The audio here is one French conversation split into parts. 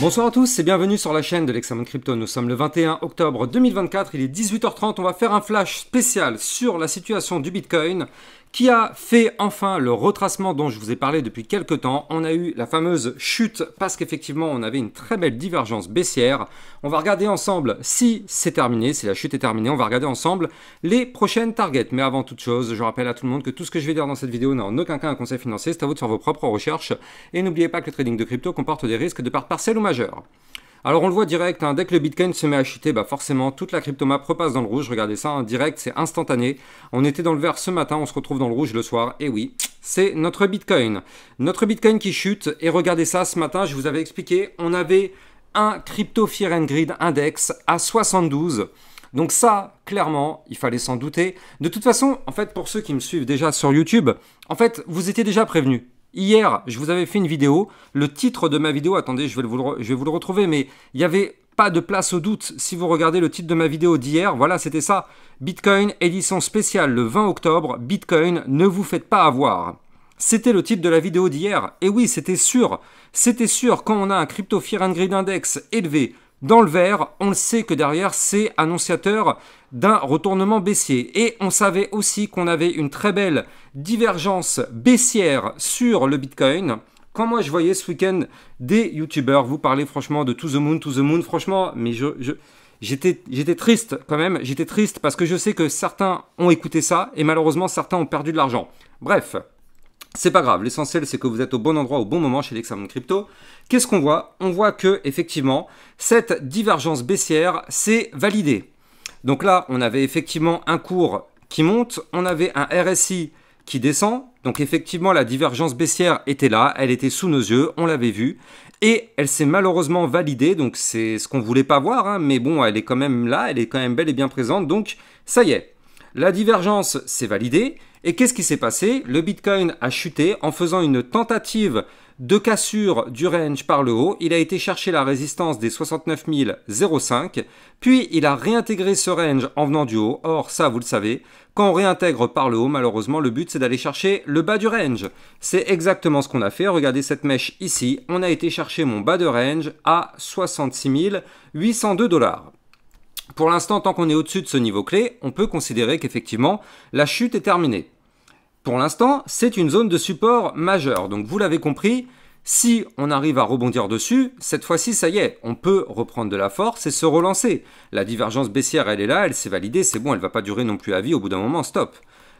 Bonsoir à tous et bienvenue sur la chaîne de l'Hexamone Crypto. Nous sommes le 21 octobre 2024, il est 18h30. On va faire un flash spécial sur la situation du Bitcoin qui a fait enfin le retracement dont je vous ai parlé depuis quelques temps. On a eu la fameuse chute parce qu'effectivement on avait une très belle divergence baissière. On va regarder ensemble si c'est terminé, si la chute est terminée. On va regarder ensemble les prochaines targets. Mais avant toute chose, je rappelle à tout le monde que tout ce que je vais dire dans cette vidéo n'est en aucun cas un conseil financier. C'est à vous de faire vos propres recherches. Et n'oubliez pas que le trading de crypto comporte des risques de part partielle ou majeure. Alors on le voit direct, dès que le Bitcoin se met à chuter, forcément toute la crypto-map repasse dans le rouge. Regardez ça, en direct, c'est instantané. On était dans le vert ce matin, on se retrouve dans le rouge le soir. Et oui, c'est notre Bitcoin. Notre Bitcoin qui chute. Et regardez ça, ce matin, je vous avais expliqué, on avait un Crypto Fear and Greed Index à 72. Donc ça, clairement, il fallait s'en douter. De toute façon, en fait, pour ceux qui me suivent déjà sur YouTube, en fait, vous étiez déjà prévenus. Hier, je vous avais fait une vidéo. Le titre de ma vidéo, attendez, je vais vous le retrouver, mais il n'y avait pas de place au doute. Si vous regardez le titre de ma vidéo d'hier, voilà, c'était ça. Bitcoin, édition spéciale le 20 octobre. Bitcoin, ne vous faites pas avoir. C'était le titre de la vidéo d'hier. Et oui, c'était sûr. C'était sûr, quand on a un Crypto Fear and Greed Index élevé dans le vert, on le sait que derrière, c'est annonciateur d'un retournement baissier. Et on savait aussi qu'on avait une très belle divergence baissière sur le Bitcoin. Quand moi je voyais ce week-end des youtubeurs vous parler franchement de to the moon, franchement, mais j'étais triste quand même. J'étais triste parce que je sais que certains ont écouté ça et malheureusement certains ont perdu de l'argent. Bref. C'est pas grave, l'essentiel c'est que vous êtes au bon endroit au bon moment chez l'Hexamone Crypto. Qu'est-ce qu'on voit? On voit que effectivement cette divergence baissière s'est validée. Donc là, on avait effectivement un cours qui monte, on avait un RSI qui descend. Donc effectivement, la divergence baissière était là, elle était sous nos yeux, on l'avait vue. Et elle s'est malheureusement validée, donc c'est ce qu'on ne voulait pas voir, mais bon, elle est quand même là, elle est quand même belle et bien présente. Donc ça y est, la divergence s'est validée. Et qu'est-ce qui s'est passé? Le Bitcoin a chuté en faisant une tentative de cassure du range par le haut. Il a été chercher la résistance des 69 005, puis il a réintégré ce range en venant du haut. Or, ça, vous le savez, quand on réintègre par le haut, malheureusement, le but, c'est d'aller chercher le bas du range. C'est exactement ce qu'on a fait. Regardez cette mèche ici. On a été chercher mon bas de range à 66 802 $. Pour l'instant, tant qu'on est au-dessus de ce niveau clé, on peut considérer qu'effectivement, la chute est terminée. Pour l'instant, c'est une zone de support majeure. Donc, vous l'avez compris, si on arrive à rebondir dessus, cette fois-ci, ça y est, on peut reprendre de la force et se relancer. La divergence baissière, elle est là, elle s'est validée, c'est bon, elle ne va pas durer non plus à vie, au bout d'un moment, stop.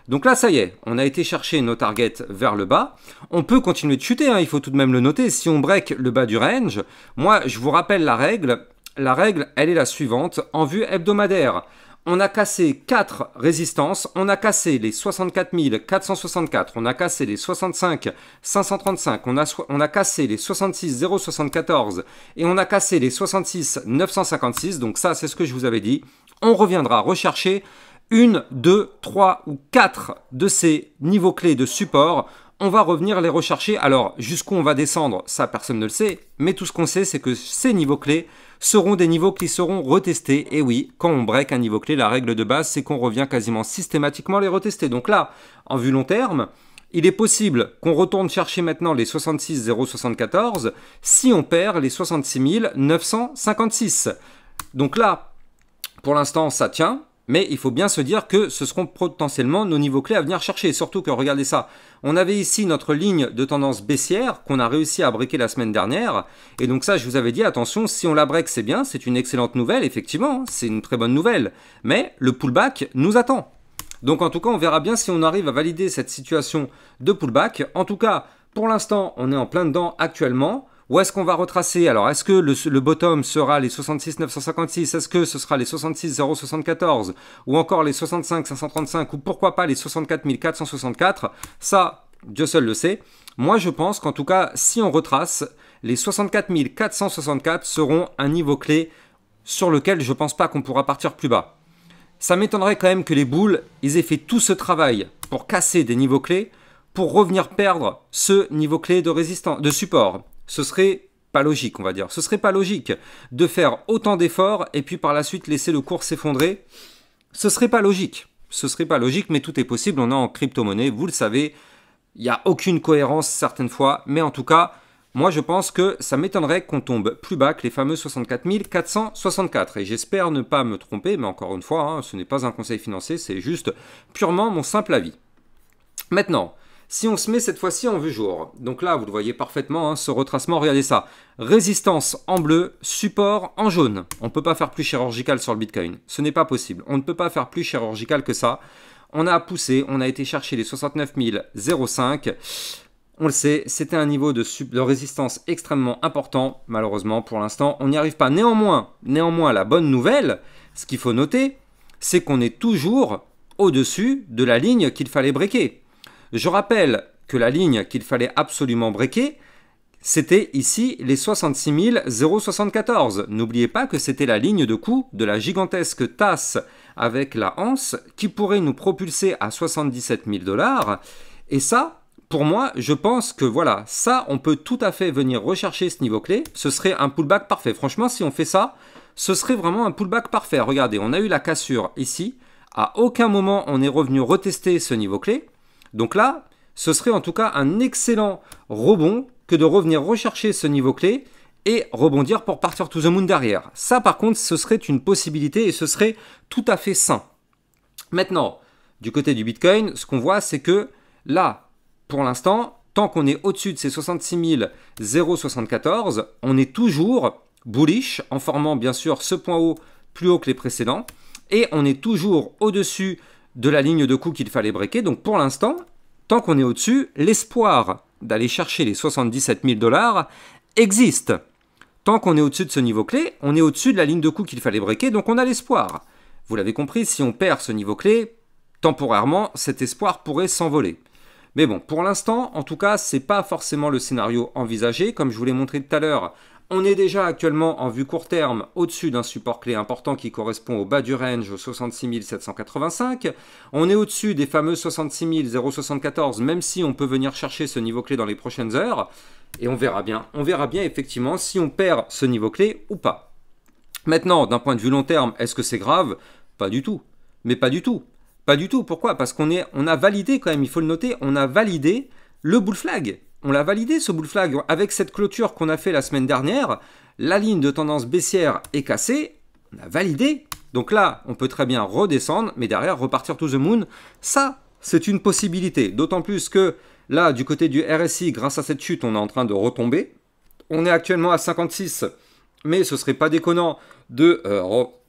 Donc là, ça y est, on a été chercher nos targets vers le bas. On peut continuer de chuter, il faut tout de même le noter. Si on break le bas du range, moi, je vous rappelle la règle. La règle, elle est la suivante, en vue hebdomadaire. On a cassé 4 résistances, on a cassé les 64 464, on a cassé les 65 535, on a cassé les 66 074 et on a cassé les 66 956. Donc ça, c'est ce que je vous avais dit. On reviendra rechercher 1, 2, 3 ou 4 de ces niveaux clés de support. On va revenir les rechercher. Alors, jusqu'où on va descendre, ça, personne ne le sait. Mais tout ce qu'on sait, c'est que ces niveaux clés seront des niveaux qui seront retestés. Et oui, quand on break un niveau clé, la règle de base, c'est qu'on revient quasiment systématiquement les retester. Donc là, en vue long terme, il est possible qu'on retourne chercher maintenant les 66 074 si on perd les 66 956. Donc là, pour l'instant, ça tient. Mais il faut bien se dire que ce seront potentiellement nos niveaux clés à venir chercher. Surtout que, regardez ça, on avait ici notre ligne de tendance baissière qu'on a réussi à breaker la semaine dernière. Et donc ça, je vous avais dit, attention, si on la break, c'est bien, c'est une excellente nouvelle, effectivement, c'est une très bonne nouvelle. Mais le pullback nous attend. Donc en tout cas, on verra bien si on arrive à valider cette situation de pullback. En tout cas, pour l'instant, on est en plein dedans actuellement. Où est-ce qu'on va retracer? Alors, est-ce que le bottom sera les 66 956? Est-ce que ce sera les 66 074? Ou encore les 65 535? Ou pourquoi pas les 64 464? Ça, Dieu seul le sait. Moi, je pense qu'en tout cas, si on retrace, les 64 464 seront un niveau clé sur lequel je ne pense pas qu'on pourra partir plus bas. Ça m'étonnerait quand même que les bulls, ils aient fait tout ce travail pour casser des niveaux clés pour revenir perdre ce niveau clé de support. Ce serait pas logique, on va dire. Ce serait pas logique de faire autant d'efforts et puis par la suite laisser le cours s'effondrer. Ce serait pas logique. Ce serait pas logique, mais tout est possible. On est en crypto-monnaie, vous le savez. Il n'y a aucune cohérence certaines fois, mais en tout cas, moi je pense que ça m'étonnerait qu'on tombe plus bas que les fameux 64 464. Et j'espère ne pas me tromper, mais encore une fois, hein, ce n'est pas un conseil financier, c'est juste purement mon simple avis. Maintenant, si on se met cette fois-ci en vue jour, donc là vous le voyez parfaitement, hein, ce retracement, regardez ça, résistance en bleu, support en jaune. On ne peut pas faire plus chirurgical sur le Bitcoin, ce n'est pas possible, on ne peut pas faire plus chirurgical que ça. On a poussé, on a été chercher les 69 005, on le sait, c'était un niveau de résistance extrêmement important, malheureusement pour l'instant on n'y arrive pas. Néanmoins, la bonne nouvelle, ce qu'il faut noter, c'est qu'on est toujours au-dessus de la ligne qu'il fallait breaker. Je rappelle que la ligne qu'il fallait absolument breaker, c'était ici les 66 074. N'oubliez pas que c'était la ligne de coup de la gigantesque tasse avec la anse qui pourrait nous propulser à 77 000 $. Et ça, pour moi, je pense que voilà, ça, on peut tout à fait venir rechercher ce niveau clé. Ce serait un pullback parfait. Franchement, si on fait ça, ce serait vraiment un pullback parfait. Regardez, on a eu la cassure ici. À aucun moment, on est revenu retester ce niveau clé. Donc là, ce serait en tout cas un excellent rebond que de revenir rechercher ce niveau clé et rebondir pour partir to the moon derrière. Ça, par contre, ce serait une possibilité et ce serait tout à fait sain. Maintenant, du côté du Bitcoin, ce qu'on voit, c'est que là, pour l'instant, tant qu'on est au-dessus de ces 66 074, on est toujours bullish en formant bien sûr ce point haut plus haut que les précédents et on est toujours au-dessus de la ligne de coup qu'il fallait breaker. Donc pour l'instant, tant qu'on est au-dessus, l'espoir d'aller chercher les 77 000 $ existe. Tant qu'on est au-dessus de ce niveau clé, on est au-dessus de la ligne de coup qu'il fallait breaker, donc on a l'espoir. Vous l'avez compris, si on perd ce niveau clé, temporairement, cet espoir pourrait s'envoler. Mais bon, pour l'instant, en tout cas, ce n'est pas forcément le scénario envisagé. Comme je vous l'ai montré tout à l'heure, on est déjà actuellement en vue court terme au-dessus d'un support clé important qui correspond au bas du range, aux 66 785. On est au-dessus des fameux 66 074, même si on peut venir chercher ce niveau clé dans les prochaines heures. Et on verra bien effectivement si on perd ce niveau clé ou pas. Maintenant, d'un point de vue long terme, est-ce que c'est grave? Pas du tout. Mais pas du tout. Pas du tout. Pourquoi? Parce qu'on a validé quand même, il faut le noter, on a validé le bull flag. On l'a validé ce bull flag avec cette clôture qu'on a fait la semaine dernière. La ligne de tendance baissière est cassée. On a validé. Donc là, on peut très bien redescendre, mais derrière repartir to the moon. Ça, c'est une possibilité. D'autant plus que là, du côté du RSI, grâce à cette chute, on est en train de retomber. On est actuellement à 56, mais ce serait pas déconnant de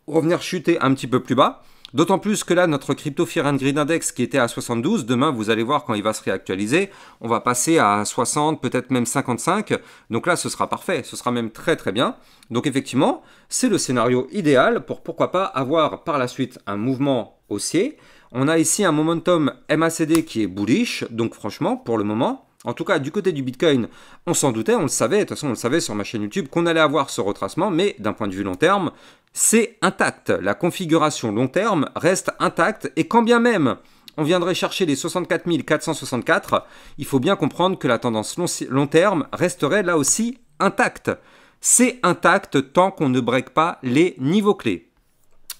revenir chuter un petit peu plus bas. D'autant plus que là, notre Crypto Fear and Greed Index qui était à 72, demain, vous allez voir quand il va se réactualiser, on va passer à 60, peut-être même 55. Donc là, ce sera parfait, ce sera même très très bien. Donc effectivement, c'est le scénario idéal pour pourquoi pas avoir par la suite un mouvement haussier. On a ici un momentum MACD qui est bullish, donc franchement, pour le moment, en tout cas du côté du Bitcoin, on s'en doutait, on le savait, de toute façon on le savait sur ma chaîne YouTube qu'on allait avoir ce retracement, mais d'un point de vue long terme, c'est intact. La configuration long terme reste intacte et quand bien même on viendrait chercher les 64 464, il faut bien comprendre que la tendance long terme resterait là aussi intacte. C'est intact tant qu'on ne break pas les niveaux clés.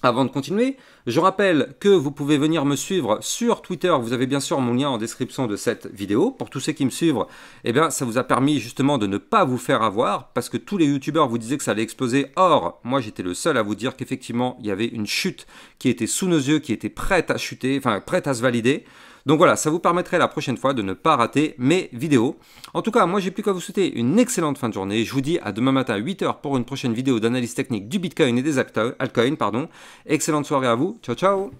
Avant de continuer, je rappelle que vous pouvez venir me suivre sur Twitter. Vous avez bien sûr mon lien en description de cette vidéo. Pour tous ceux qui me suivent, eh bien, ça vous a permis justement de ne pas vous faire avoir parce que tous les youtubeurs vous disaient que ça allait exploser. Or, moi, j'étais le seul à vous dire qu'effectivement, il y avait une chute qui était sous nos yeux, qui était prête à chuter, enfin, prête à se valider. Donc voilà, ça vous permettrait la prochaine fois de ne pas rater mes vidéos. En tout cas, moi, j'ai plus qu'à vous souhaiter une excellente fin de journée. Je vous dis à demain matin à 8 h pour une prochaine vidéo d'analyse technique du Bitcoin et des altcoins. Excellente soirée à vous. Ciao, ciao!